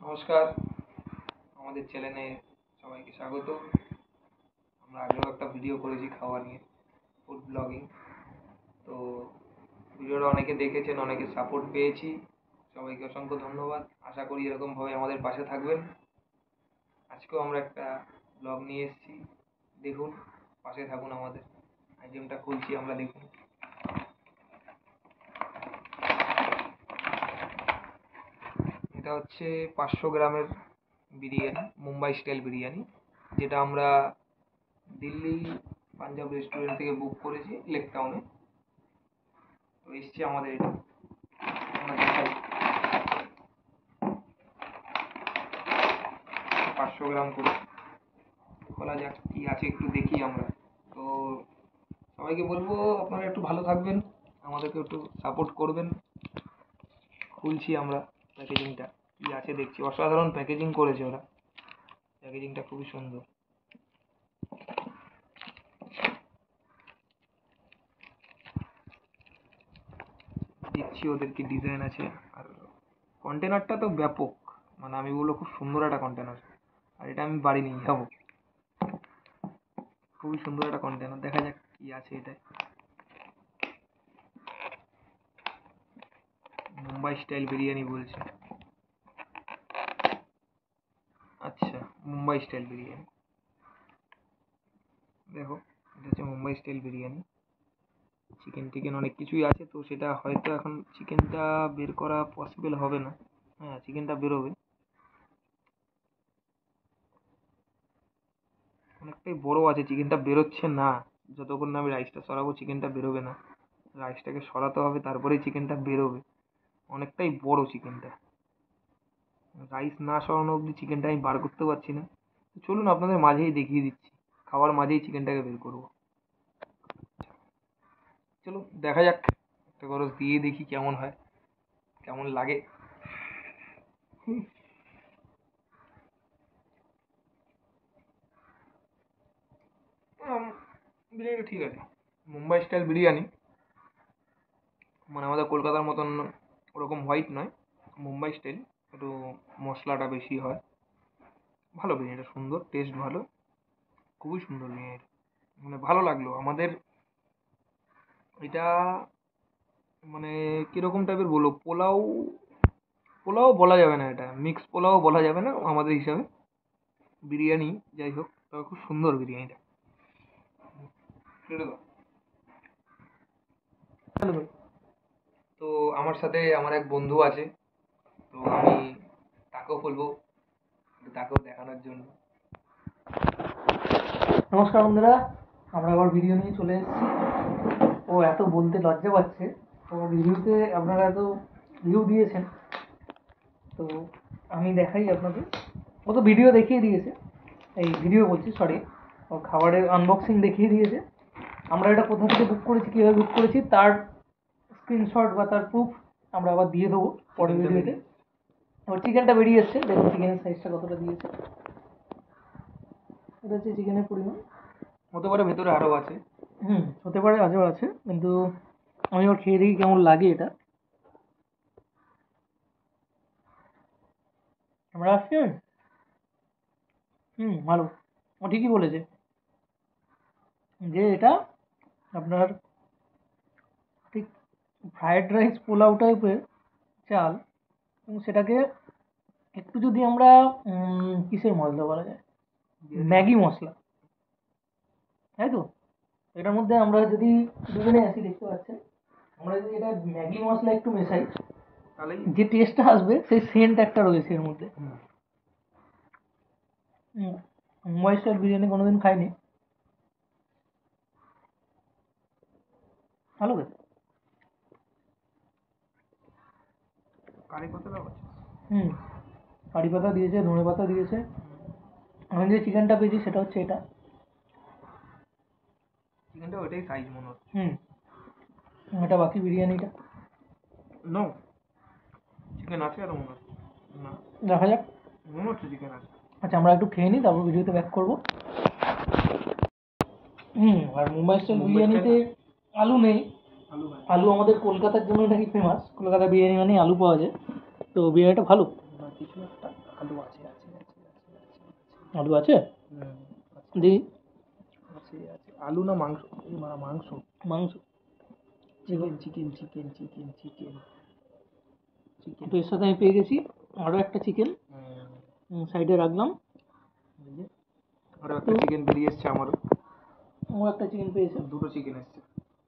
নমস্কার, আমাদের চ্যানেলে সবাইকে স্বাগত। আমরা আগেও একটা ভিডিও করেছি খাওয়া নিয়ে, ফুড ব্লগিং। তো ভিডিওটা অনেকে দেখেছেন, অনেকে সাপোর্ট পেয়েছি, সবাইকে অসংখ্য ধন্যবাদ। আশা করি এরকমভাবে আমাদের পাশে থাকবেন। আজকেও আমরা একটা ব্লগ নিয়ে এসেছি, দেখুন, পাশে থাকুন আমাদের। আইটেমটা খুলছি আমরা, দেখুন। এটা হচ্ছে 500 গ্রামের বিরিয়ানি, মুম্বাই স্টাইল বিরিয়ানি, যেটা আমরা দিল্লি পাঞ্জাব রেস্টুরেন্ট থেকে বুক করেছি লেক টাউনে। তো এসছি আমাদের এটা, আমরা দেখাই। 500 গ্রাম করে খোলা যাক, কি আছে একটু দেখি আমরা। তো সবাইকে বলবো আপনারা একটু ভালো থাকবেন, আমাদেরকে একটু সাপোর্ট করবেন। খুলছি আমরা প্যাকেজিংটা, কি আছে দেখছি। অসাধারণ প্যাকেজিং করেছে ওরা, প্যাকেজিংটা খুবই সুন্দর। দিচ্ছি ওদের কি ডিজাইন আছে। আর কন্টেনারটা তো ব্যাপক, মানে আমি বলবো খুব সুন্দর একটা কন্টেনার। আর এটা আমি বাড়ি নিয়ে যাবো। খুবই সুন্দর একটা কন্টেনার, দেখা যাক কি আছে এটায়। মুম্বাই স্টাইল বিরিয়ানি বলছে। আচ্ছা, মুম্বাই স্টাইল বিরিয়ানি, দেখো এটা হচ্ছে মুম্বাই স্টাইল বিরিয়ানি। চিকেন টিকেন অনেক কিছুই আছে, তো সেটা হয়তো এখন চিকেনটা বের করা পসিবল হবে না। হ্যাঁ, চিকেনটা বেরোবে। অনেকটাই বড় আছে, চিকেনটা বেরোচ্ছে না। যতক্ষণ না আমি রাইসটা সরাবো চিকেনটা বেরোবে না। রাইসটাকে সরাতে হবে, তারপরেই চিকেনটা বেরোবে। অনেকটাই বড় চিকেনটা, রাইস না সরানো অবধি চিকেনটা আমি বার করতে পারছি না। চলুন আপনাদের মাঝেই দেখিয়ে দিচ্ছি, খাওয়ার মাঝেই চিকেনটাকে বের করবো। চলো দেখা যাক, একটা গরজ দিয়ে দেখি কেমন হয়, কেমন লাগে। বিরিয়ানিটা ঠিক আছে, মুম্বাই স্টাইল বিরিয়ানি, মানে আমাদের কলকাতার মতন ওরকম হোয়াইট নয়, মুম্বাই স্টাইল। একটু মশলাটা বেশি হয়। ভালো বিরিয়ানিটা, সুন্দর, টেস্ট ভালো, খুবই সুন্দর বিরিয়ানিটা, মানে ভালো লাগলো আমাদের। এটা মানে কীরকম টাইপের বলবো, পোলাও পোলাও বলা যাবে না, এটা মিক্স পোলাও বলা যাবে না আমাদের হিসাবে। বিরিয়ানি যাই হোক, তবে খুব সুন্দর বিরিয়ানিটা। তো আমার সাথে আমার এক বন্ধু আছে, তো আমি তাকেও বলবো, তাকেও দেখানোর জন্য। নমস্কার বন্ধুরা, আমরা আবার ভিডিও নিয়ে চলে এসেছি। ও এত বলতে লজ্জা পাচ্ছে, তো রিভিউতে আপনারা এত রিভিউ দিয়েছেন, তো আমি দেখাই আপনাদের। ও তো ভিডিও দেখিয়ে দিয়েছে, এই ভিডিও বলছি সরি, ও খাবারের আনবক্সিং দেখিয়ে দিয়েছে। আমরা এটা কোথা থেকে বুক করেছি, কীভাবে বুক করেছি তার স্ক্রিনশট বা তার প্রুফ আমরা আবার দিয়ে দেবো পরের ভিডিওতে। ওর চিকেনটা বেরিয়ে এসছে, দেখুন চিকেনের সাইজটা কতটা দিয়েছে। এটা হচ্ছে চিকেনের পরিমাণ। হতে পারে ভেতরে আরও আছে। হতে পারে আজও আছে, কিন্তু আমি ওর খেয়ে দেখি কেমন লাগে এটা। আমরা আসছি। ভালো। ও ঠিকই বলেছে যে এটা আপনার ঠিক ফ্রায়েড রাইস পোলাও টাইপের চাল, এবং সেটাকে একটু যদি আমরা কিসের মশলা বলা যায়, ম্যাগি মশলা, তাই তো? এটার মধ্যে আমরা যদি দুজনে আছি, দেখতে পাচ্ছেন, আমরা যদি এটা ম্যাগি মশলা একটু মেশাই, তাহলে যে টেস্টটা আসবে সেই সেন্ট একটা রয়েছে এর মধ্যে। মুম্বাই স্টাইল বিরিয়ানি কোনোদিন খাইনি, ভালো খেতে। কারি পাতা দেওয়া আছে। কারি পাতা দিয়েছে, ধনে পাতা দিয়েছে। আমি যে চিকেনটা পেয়েছি সেটা হচ্ছে এটা। চিকেনটা ওইটাই সাইজ মনে হচ্ছে। এটা বাকি বিরিয়ানিটা নো, চিকেন আছে আর মনে হচ্ছে না, দেখা যাক। মনে হচ্ছে চিকেন আছে। আচ্ছা, আমরা একটু খেয়ে নিই, তারপর ভিডিওতে ব্যাক করবো। আর মুম্বাই স্টাইল বিরিয়ানিতে আলু নেই। আলু আমাদের কলকাতার জন্য নাকি ফেমাস, কলকাতা বিরিয়ানি মানে আলু পাওয়া যায়, তো বিরিয়ানিটা ভালো। কিছু একটা আলু আছে আছে আছে আছে আছে আলু আছে? হুম, দেখি। আছে আছে আলু না মাংস? এই মাংস। মাংস। Chicken chicken chicken chicken chicken chicken. তো এর সাথে আমি পেয়ে গেছি আরও একটা চিকেন, সাইডে রাখলাম। আরও একটা চিকেন বেরিয়ে এসছে আমারও। ও একটা চিকেন পেয়েছে। দুটো চিকেন এসছে,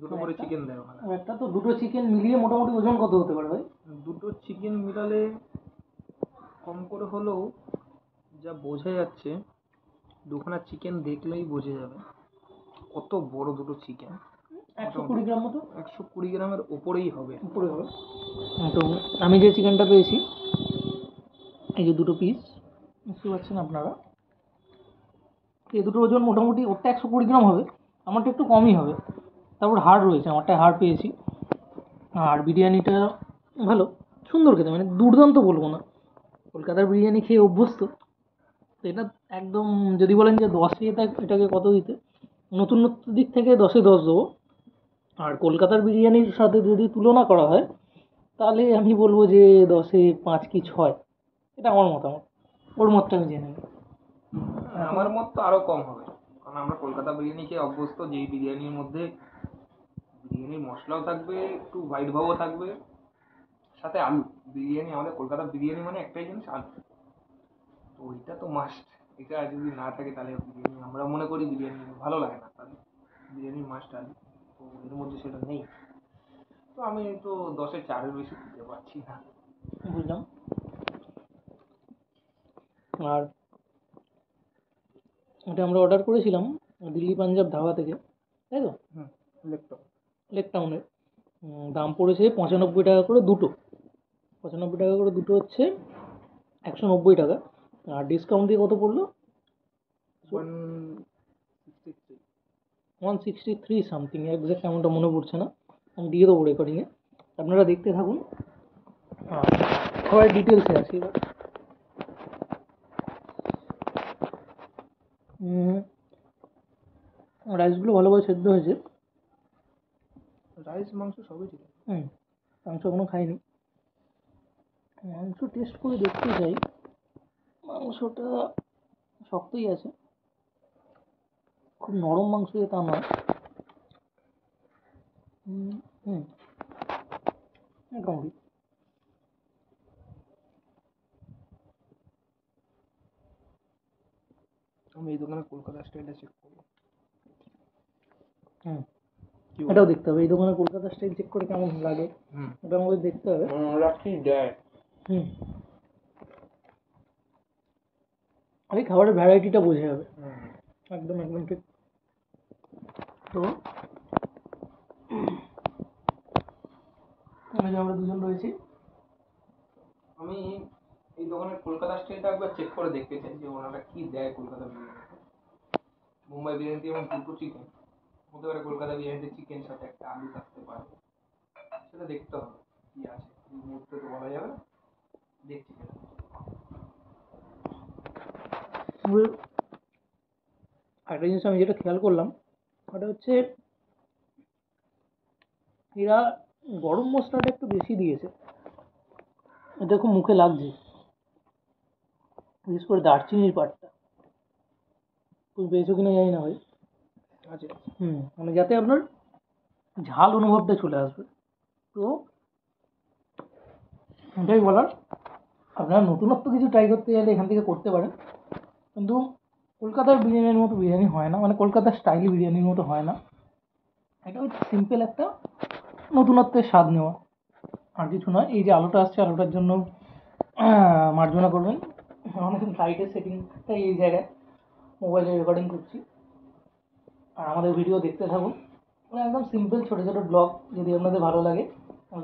দুটো করে চিকেন দেয় ওখানে। আর একটা তো দুটো চিকেন মিলিয়ে মোটামুটি ওজন কত হতে পারে ভাই? দুটো চিকেন মিলালে কম করে হলেও যা বোঝা যাচ্ছে, দুখানা চিকেন দেখলেই বোঝা যাবে কত বড় দুটো চিকেন। 120 গ্রাম মতো 120 গ্রামের ওপরেই হবে। উপরে হবে। তো আমি যে চিকেনটা পেয়েছি, এই যে দুটো পিস বুঝতে পারছেন আপনারা, এই দুটো ওজন মোটামুটি ওরটা 120 গ্রাম হবে, আমারটা একটু কমই হবে। তারপর হাড় রয়েছে, আমারটা হাড় পেয়েছি। আর বিরিয়ানিটা ভালো, সুন্দর খেতে, মানে দুর্দান্ত বলবো না, কলকাতার বিরিয়ানি খেয়ে অভ্যস্ত। তো এটা একদম, যদি বলেন যে 10-এ এটাকে কত দিতে, নতুনত্বের দিক থেকে 10-এ 10 দেবো। আর কলকাতার বিরিয়ানির সাথে যদি তুলনা করা হয়, তাহলে আমি বলবো যে 10-এ 5 কি 6। এটা আমার মতামত, ওর মতটা আমি জেনে নিই। আমার মত তো আরো কম হবে, কারণ আমরা কলকাতা বিরিয়ানি খেয়ে অভ্যস্ত। যেই বিরিয়ানির মধ্যে বিরিয়ানির মশলাও থাকবে, একটু হোয়াইট ভাবও থাকবে, সাথে আলু। বিরিয়ানি, আমাদের কলকাতার বিরিয়ানি মানে একটাই জিনিস, আলু। তো ওইটা তো মাস্ট। এটা যদি না থাকে তাহলে বিরিয়ানি, আমরা মনে করি বিরিয়ানি ভালো লাগে না, তাহলে বিরিয়ানির মাস্ট আলু। তো এর মধ্যে সেটা নেই। তো আমি তো 10-এ 4-এর বেশি দিতে পারছি না। বুঝলাম। আর এটা আমরা অর্ডার করেছিলাম দিল্লি পাঞ্জাব ধাবা থেকে, তাই তো? হুম, লেপটপ। লেক টাউনের। দাম পড়েছে 95 টাকা করে দুটো। 95 টাকা করে দুটো হচ্ছে 190 টাকা। আর ডিসকাউন্ট দিয়ে কত পড়লো? 163। 163 সামথিং, একজ্যাক্ট অ্যামাউন্টটা মনে পড়ছে না, আমি দিয়ে দেবো রেকর্ডিংয়ে, আপনারা দেখতে থাকুন। সবাই ডিটেলসে আছে এবার। রাইসগুলো ভালোভাবে সেদ্ধ হয়েছে। রাইস মাংস সবই ঠিক আছে। মাংস এখনো খাইনি, মাংস টেস্ট করে দেখতে চাই। মাংসটা শক্তই আছে, খুব নরম মাংস যে তা নয়। মোটামুটি। আমি এই দোকানে কলকাতা স্টাইলটা চেক করবো। এটাও দেখতে হবে, এই দোকানে কলকাতা স্টাইল চেক করে কেমন লাগে, ওটা আমাদের দেখতে হবে। কি দেয়? এই খাবারের ভ্যারাইটিটা বোঝা যাবে। একদম একদম ঠিক। তো আমরা দুজন রয়েছি। আমি এই দোকানের কলকাতা স্টাইলটা একবার চেক করে দেখতে চাই, যে ওনারা কি দেয় কলকাতা বিরিয়ানিতে। মুম্বাই বিরিয়ানিতে যেমন দুটো চিকেন, হতে পারে কলকাতা বিরিয়ানিতে চিকেন সাথে একটা আলু থাকতে পারে, সেটা দেখতে হবে কি আছে। এই মুহূর্তে তো বলা যাবে না, দেখছি সেটা। একটা জিনিস আমি যেটা খেয়াল করলাম, ওটা হচ্ছে এরা গরম মশলাটা একটু বেশি দিয়েছে, এটা খুব মুখে লাগছে, বিশেষ করে দারচিনির পাটটা। তুমি পেয়েছো কিনা জানি না ভাই। আছে। মানে যাতে আপনার ঝাল অনুভবটা চলে আসবে। তো এটাই বলার, আপনারা নতুনত্ব কিছু ট্রাই করতে চাইলে এখান থেকে করতে পারেন, কিন্তু কলকাতার বিরিয়ানির মতো বিরিয়ানি হয় না, মানে কলকাতার স্টাইল বিরিয়ানির মতো হয় না। এটা হচ্ছে সিম্পল একটা নতুনত্বের স্বাদ নেওয়া, আর কিছু নয়। এই যে আলোটা আসছে, আলোটার জন্য মার্জনা করবেন। আমাদের লাইটের সেটিংটা এই জায়গায়, মোবাইলে রেকর্ডিং করছি, আর আমাদের ভিডিও দেখতে থাকুন। মানে একদম সিম্পল ছোটো ছোটো ব্লগ, যদি আপনাদের ভালো লাগে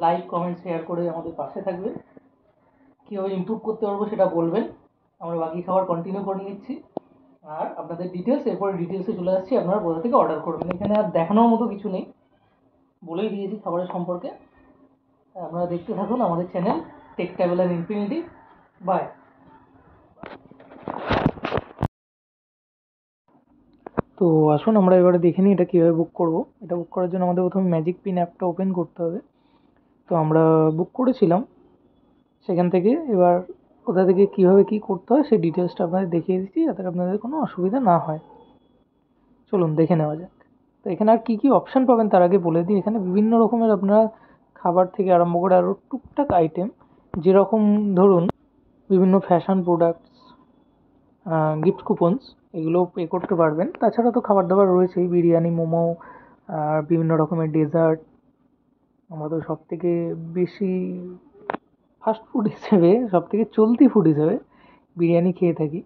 লাইক কমেন্ট শেয়ার করে আমাদের পাশে থাকবেন। কীভাবে ইমপ্রুভ করতে পারবো সেটা বলবেন, আমরা বাকি খাবার কন্টিনিউ করে নিচ্ছি। আর আপনাদের ডিটেলস, এরপরে ডিটেলসে চলে যাচ্ছি, আপনারা কোথা থেকে অর্ডার করবেন। এখানে আর দেখানোর মতো কিছু নেই, বলেই দিয়েছি খাবারের সম্পর্কে। আপনারা দেখতে থাকুন আমাদের channel Tech Traveller Infinity. Bye. তো আসুন আমরা এবারে দেখে নিই এটা কীভাবে বুক করব। এটা বুক করার জন্য আমাদের প্রথমে ম্যাজিক পিন অ্যাপটা ওপেন করতে হবে। তো আমরা বুক করেছিলাম সেখান থেকে, এবার কোথা থেকে কীভাবে কী করতে হয় সেই ডিটেলসটা আপনাদের দেখিয়ে দিচ্ছি, যাতে আপনাদের কোনো অসুবিধা না হয়। চলুন দেখে নেওয়া যাক। তো এখানে আর কী কী অপশান পাবেন তার আগে বলে দিই। এখানে বিভিন্ন রকমের আপনারা খাবার থেকে আরম্ভ করে আরও টুকটাক আইটেম, যেরকম ধরুন বিভিন্ন ফ্যাশন প্রোডাক্টস, গিফট কুপনস, এগুলো পে করতে পারবেন। তাছাড়া তো খাবার দাবার রয়েছেই, বিরিয়ানি, মোমো, আর বিভিন্ন রকমের ডেজার্ট। আমরা তো সবথেকে বেশি ফাস্ট ফুড হিসেবে, সবথেকে চলতি ফুড হিসেবে বিরিয়ানি খেয়ে থাকি।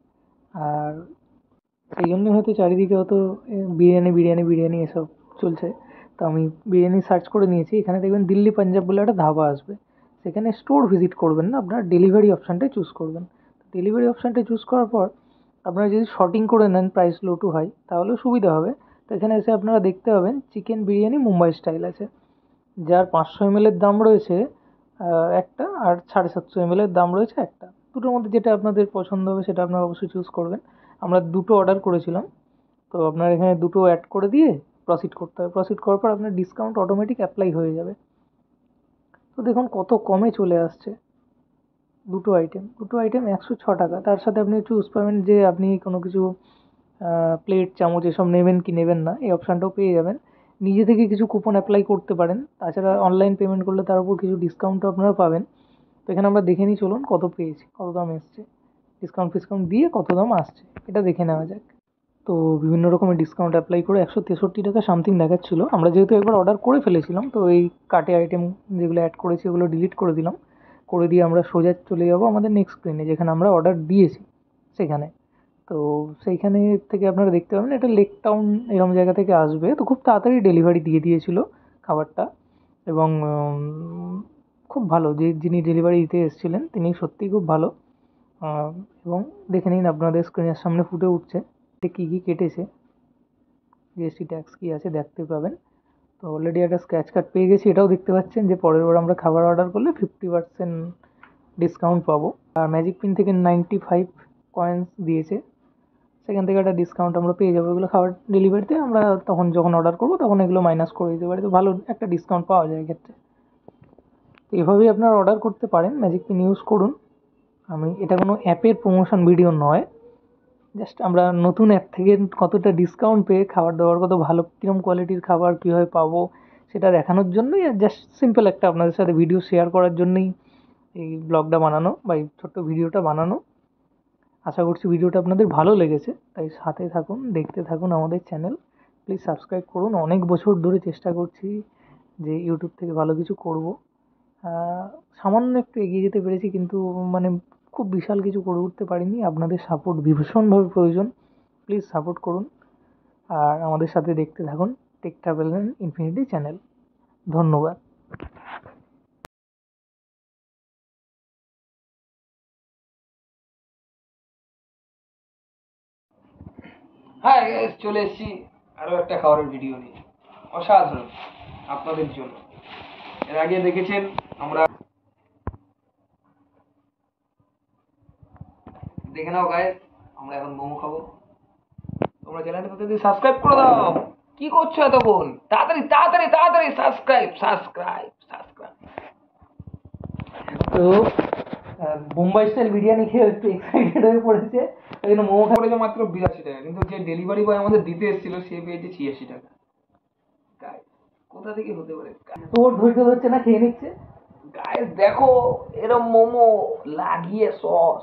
আর সেই জন্য হয়তো চারিদিকে হয়তো বিরিয়ানি বিরিয়ানি বিরিয়ানি এসব চলছে। তো আমি বিরিয়ানি সার্চ করে নিয়েছি। এখানে দেখবেন দিল্লি পাঞ্জাব বলে একটা ধাবা আসবে। সেখানে স্টোর ভিজিট করবেন না, আপনারা ডেলিভারি অপশানটাই চুজ করবেন। ডেলিভারি অপশানটা চুজ করার পর আপনারা যদি শর্টিং করে নেন প্রাইস লো টু হাই, তাহলেও সুবিধা হবে। তো এখানে এসে আপনারা দেখতে পাবেন চিকেন বিরিয়ানি মুম্বাই স্টাইল আছে, যার 500 ml-এর দাম রয়েছে একটা, আর 750 ml-এর দাম রয়েছে একটা। দুটোর মধ্যে যেটা আপনাদের পছন্দ হবে সেটা আপনারা অবশ্যই চুজ করবেন। আমরা দুটো অর্ডার করেছিলাম, তো আপনার এখানে দুটো অ্যাড করে দিয়ে প্রসিড করতে হবে। প্রসিড করার পর আপনার ডিসকাউন্ট অটোমেটিক অ্যাপ্লাই হয়ে যাবে। তো দেখুন কত কমে চলে আসছে দুটো আইটেম 106 টাকা। তার সাথে আপনি চুজ পাবেন যে আপনি কোনো কিছু প্লেট, চামচ এসব নেবেন কি নেবেন না, এই অপশানটাও পেয়ে যাবেন। নিজে থেকে কিছু কুপন অ্যাপ্লাই করতে পারেন। তাছাড়া অনলাইন পেমেন্ট করলে তার উপর কিছু ডিসকাউন্টও আপনারা পাবেন। তো এখানে আমরা দেখে নিই, চলুন কত পেয়েছি, কত দাম এসছে, ডিসকাউন্ট ফিসকাউন্ট দিয়ে কত দাম আসছে এটা দেখে নেওয়া যাক। তো বিভিন্ন রকমের ডিসকাউন্ট অ্যাপ্লাই করে 163 টাকা সামথিং দেখাচ্ছিলো। আমরা যেহেতু একবার অর্ডার করে ফেলেছিলাম, তো এই কার্টে আইটেম যেগুলো অ্যাড করেছি ওগুলো ডিলিট করে দিলাম। করে দিয়ে আমরা সোজা চলে যাবো আমাদের নেক্সট স্ক্রিনে, যেখানে আমরা অর্ডার দিয়েছি সেখানে। তো সেইখানে থেকে আপনারা দেখতে পাবেন এটা লেক টাউন এরকম জায়গা থেকে আসবে। তো খুব তাড়াতাড়ি ডেলিভারি দিয়ে দিয়েছিল খাবারটা, এবং খুব ভালো, যিনি ডেলিভারি দিতে এসেছিলেন তিনি সত্যিই খুব ভালো। এবং দেখে নিন, আপনাদের স্ক্রিনের সামনে ফুটে উঠছে কী কী কেটেছে, জিএসটি ট্যাক্স কী আছে দেখতে পাবেন। তো অলরেডি একটা স্ক্র্যাচ কার্ড পেয়ে গেছি, এটাও দেখতে পাচ্ছেন যে পরের বার আমরা খাবার অর্ডার করলে 50% ডিসকাউন্ট পাবো। আর ম্যাজিক পিন থেকে 95 কয়েন্স দিয়েছে, সেখান থেকে একটা ডিসকাউন্ট আমরা পেয়ে যাবো। এগুলো খাবার ডেলিভারিতে আমরা তখন যখন অর্ডার করবো তখন এগুলো মাইনাস করে দিতে পারি। তো ভালো একটা ডিসকাউন্ট পাওয়া যায় এক্ষেত্রে। তো এভাবেই আপনারা অর্ডার করতে পারেন, ম্যাজিক পিন ইউজ করুন। এটা কোনো অ্যাপের প্রমোশন ভিডিও নয়, জাস্ট আমরা নতুন অ্যাপ থেকে কতটা ডিসকাউন্ট পেয়ে খাবার দাবার, কত ভালো কীরকম কোয়ালিটির খাবার কীভাবে পাবো সেটা দেখানোর জন্যই, আর জাস্ট সিম্পল একটা আপনাদের সাথে ভিডিও শেয়ার করার জন্যই এই ব্লগটা বানানো বা এই ছোট্ট ভিডিওটা বানানো। আশা করছি ভিডিওটা আপনাদের ভালো লেগেছে, তাই সাথে থাকুন, দেখতে থাকুন আমাদের চ্যানেল। প্লিজ সাবস্ক্রাইব করুন। অনেক বছর ধরে চেষ্টা করছি যে ইউটিউব থেকে ভালো কিছু করব। সামান্য একটু এগিয়ে যেতে পেরেছি, কিন্তু মানে খুব বিশাল কিছু করে উঠতে পারিনি। আপনাদের সাপোর্ট ভীষণভাবে প্রয়োজন, প্লিজ সাপোর্ট করুন। আর আমাদের সাথে দেখতে থাকুন Tech Travel and Infinity channel. ধন্যবাদ। হ্যাঁ guys, চলে এসেছি আরও একটা খাবারের ভিডিও নিয়ে, অসাধারণ আপনাদের জন্য। এর আগে দেখেছেন আমরা, দেখে নাও গাইস, আমরা এখন মোমো খাবো। তোমরা চ্যানেলটা যদি সাবস্ক্রাইব করে দাও, কি করছো এতক্ষণ? তাড়াতাড়ি তাড়াতাড়ি তাড়াতাড়ি সাবস্ক্রাইব সাবস্ক্রাইব সাবস্ক্রাইব। তো মুম্বাই স্টাইল বিরিয়ানি খেয়ে একটু এক্সাইটেড হয়ে পড়েছে, ওই জন্য মোমো পড়েছে মাত্র 82 টাকা, কিন্তু যে ডেলিভারি বয় আমাদের দিতে এসেছিল সে পেয়েছে 86 টাকা। গাইস কোথা থেকে হতে পারে? তোর ধৈর্য ধরছে না, খেয়ে নিচ্ছে। গাইস দেখো, এরম মোমো লাগিয়ে সস,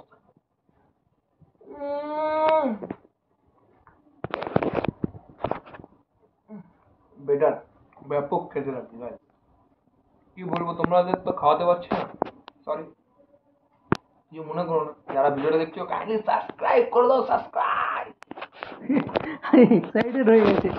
বেটার, ব্যাপক খেতে লাগছে গাইস। কি বলবো, তোমাদের তো খাওয়াতে পারছি না, সরি, কিছু মনে করো না। যারা ভিডিওটা দেখছো কাইন্ডলি সাবস্ক্রাইব করে দাও, সাবস্ক্রাইব। এক্সাইটেড হয়ে গেছে।